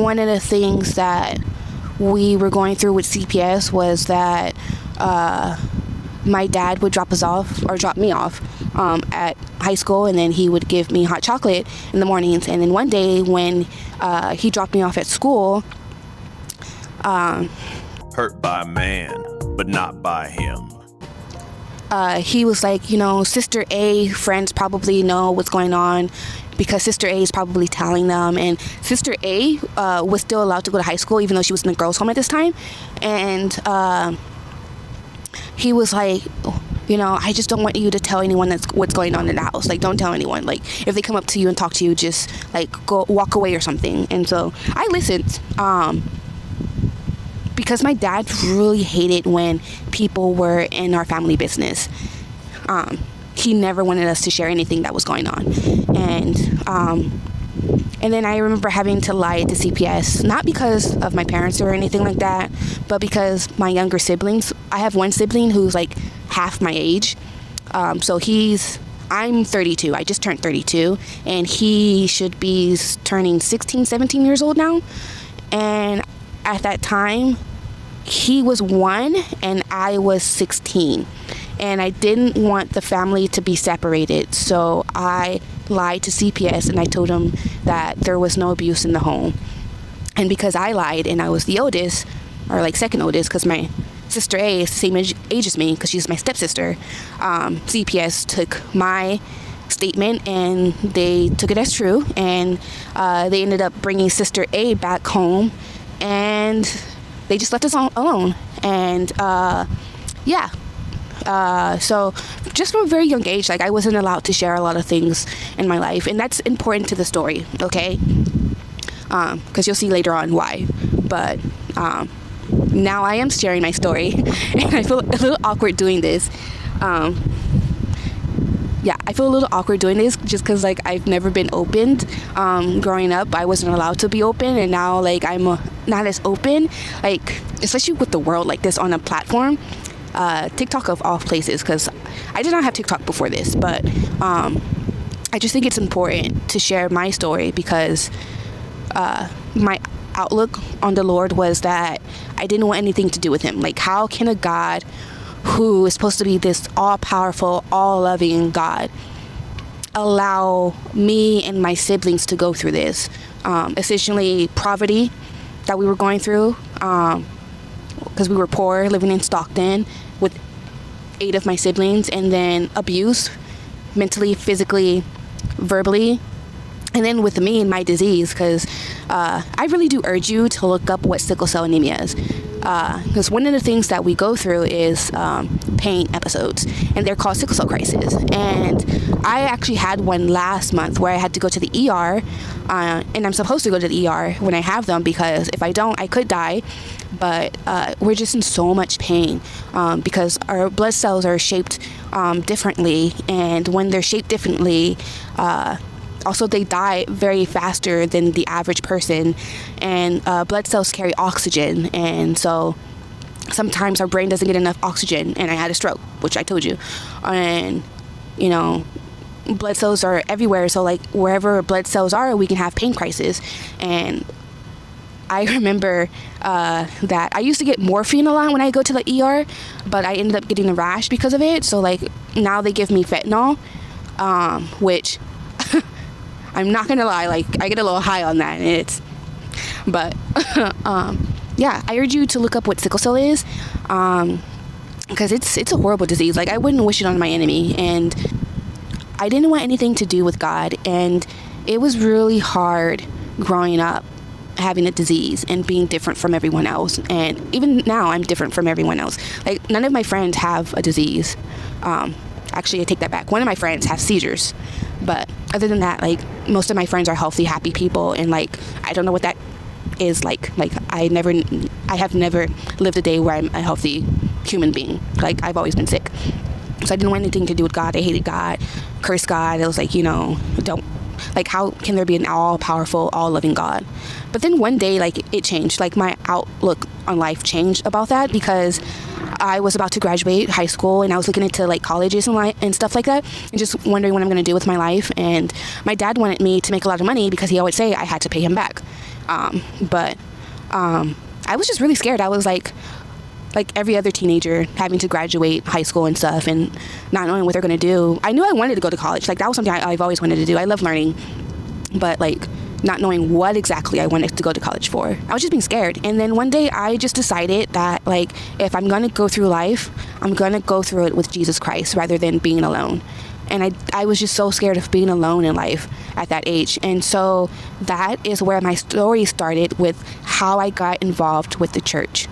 One of the things that we were going through with CPS was that my dad would drop me off at high school, and then he would give me hot chocolate in the mornings. And then one day when he dropped me off at school, hurt by a man, but not by him. He was like, Sister A friends probably know what's going on because Sister A is probably telling them. And Sister A was still allowed to go to high school, even though she was in the girls' home at this time. And he was like, I just don't want you to tell anyone what's going on in the house. Like, don't tell anyone. Like, if they come up to you and talk to you, just like go walk away or something. And so I listened. Because my dad really hated when people were in our family business. He never wanted us to share anything that was going on. And then I remember having to lie to CPS, not because of my parents or anything like that, but because my younger siblings. I have one sibling who's like half my age. So I'm 32. I just turned 32. And he should be turning 16, 17 years old now. And at that time, he was 1 and I was 16. And I didn't want the family to be separated. So I lied to CPS and I told them that there was no abuse in the home. And because I lied and I was the oldest, or like second oldest, because my sister A is the same age as me because she's my stepsister, CPS took my statement and they took it as true. And they ended up bringing Sister A back home and they just left us alone. And so just from a very young age, like I wasn't allowed to share a lot of things in my life, and that's important to the story, okay? Because you'll see later on why. But now I am sharing my story, and I feel a little awkward doing this. I feel a little awkward doing this just because like I've never been opened. Growing up, I wasn't allowed to be open, and now like I'm not as open, like especially with the world like this on a platform. TikTok of all places, because I did not have TikTok before this, but I just think it's important to share my story because my outlook on the Lord was that I didn't want anything to do with him. Like, how can a God who is supposed to be this all-powerful, all-loving God allow me and my siblings to go through this? Essentially poverty that we were going through, because we were poor, living in Stockton with 8 of my siblings, and then abuse, mentally, physically, verbally, and then with me and my disease, because I really do urge you to look up what sickle cell anemia is, because one of the things that we go through is pain episodes, and they're called sickle cell crisis. And I actually had one last month where I had to go to the ER, and I'm supposed to go to the ER when I have them, because if I don't, I could die. But we're just in so much pain because our blood cells are shaped differently, and when they're shaped differently, also they die very faster than the average person, and blood cells carry oxygen, and so sometimes our brain doesn't get enough oxygen, and I had a stroke, which I told you. And blood cells are everywhere, so like wherever blood cells are, we can have pain crisis. And I remember that I used to get morphine a lot when I go to the ER, but I ended up getting a rash because of it. So like now they give me fentanyl, which I'm not gonna lie, like I get a little high on that, and but I urge you to look up what sickle cell is, because it's a horrible disease. Like I wouldn't wish it on my enemy, and I didn't want anything to do with God, and it was really hard growing up having a disease and being different from everyone else. And even now I'm different from everyone else. Like none of my friends have a disease. Actually, I take that back. One of my friends has seizures, but other than that, like most of my friends are healthy, happy people, and like I don't know what that is like I have never lived a day where I'm a healthy human being. Like I've always been sick, so I didn't want anything to do with God. I hated God, cursed God. It was like, don't, like, how can there be an all-powerful, all-loving God? But then one day, like, it changed. Like, my outlook on life changed about that, because I was about to graduate high school, and I was looking into, like, colleges and stuff like that, and just wondering what I'm going to do with my life. And my dad wanted me to make a lot of money because he always say I had to pay him back. But I was just really scared. I was like every other teenager, having to graduate high school and stuff and not knowing what they're going to do. I knew I wanted to go to college. Like, that was something I've always wanted to do. I love learning. But, like, not knowing what exactly I wanted to go to college for. I was just being scared. And then one day I just decided that, like, if I'm going to go through life, I'm going to go through it with Jesus Christ rather than being alone. And I was just so scared of being alone in life at that age. And so that is where my story started, with how I got involved with the church.